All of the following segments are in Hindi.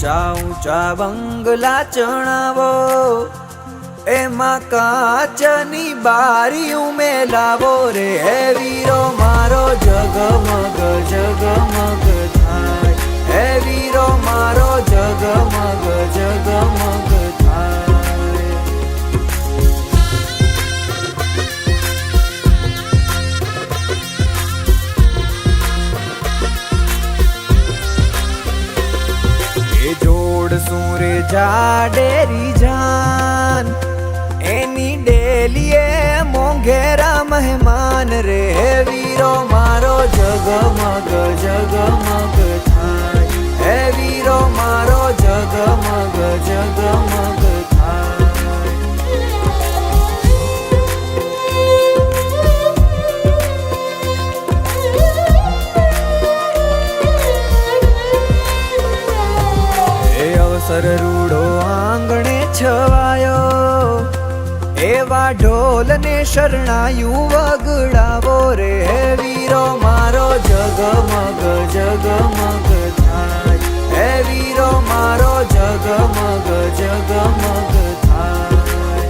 ऊंचा ऊंचा बंगला चणावो एमा काचनी बारीओं में लावो रे हे वीरो मारो जगमग जगमग थाय हे वीरो मारो जगमग जगमग थाय। ए जोड़ सूरे जाडेरी जान एनी डेलिए मोंघेरा मेहमान रे हे वीरो मारो जगमग जगमग थाय हे वीरो मारो जगमग जगमग थाय। ए अवसर रूड़ो आंगणे छवायो एवा ढोल ने शरणायु वगड़ावो रे हे वीरो मारो जगमग जगमग थाय हे वीरो मारो जगमग जगमग थाय।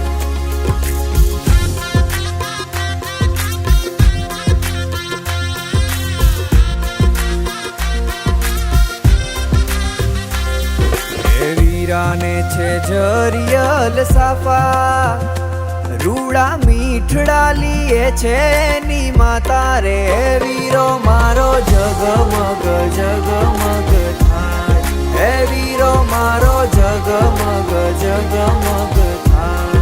हे वीरा ने छे जरियल साफा रूड़ा मीठड़ा लिए छे नी माता रे वीरो मारो जगमग जगमग थाय हे वीरो मारो जगमग जगमग थाय।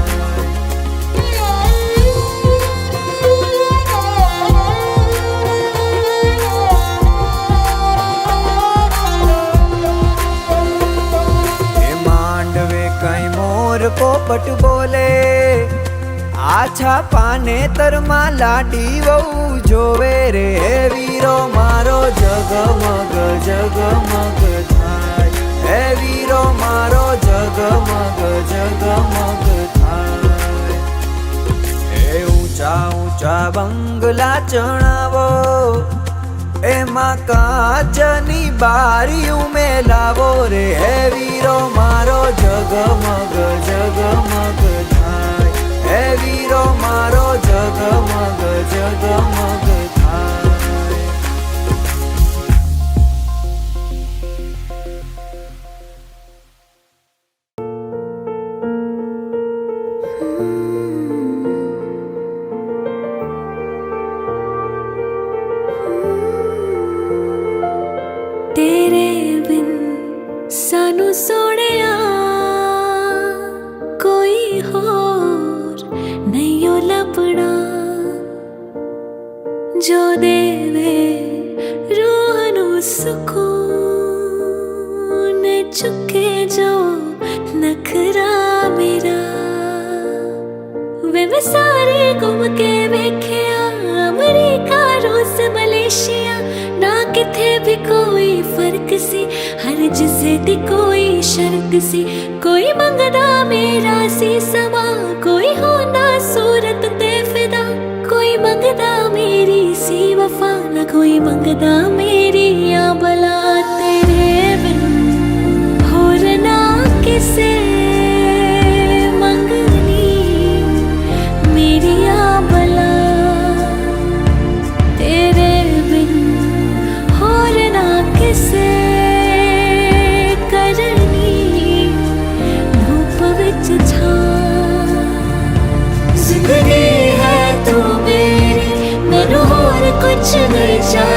हे मांडवे कई मोर पोपट बोले आछा पाने तरमा लाडी वहू जोवे रे हे वीरो मारो जगमग जगमग थाय हे वीरो मारो जगमग जगमग थाय। हे ऊंचा ऊंचा बंगला चणावो एमा काचनी बारीओं में लावो रे हे वीरो मारो जगमग जगमग थाय हे वीरो मारो जगमग जगमग थाय। तेरे बिन सानू सोड़िया कोई होर नहीं ओ लपड़ा जो देवे रूह नू सुकून चुके जो नखरा मेरा वे मैं सारे घूम के वेख्या अमरीका रूस मलेशिया ना किथे भी कोई फर्क सी हर जिसे दी कोई शर्त सी कोई मंगदा मेरा सी समा कोई होना सूरत ते फिदा कोई मंगदा मेरी सी वफा ना कोई मंगदा मेरी या बला तेरे बिन होर ना किसे मंगनी मेरी या बला तेरे बिन होर ना किसे करनी धूप विच छां जिंदगी है तू मेरी मैनू होर कुछ नहीं चाहिए।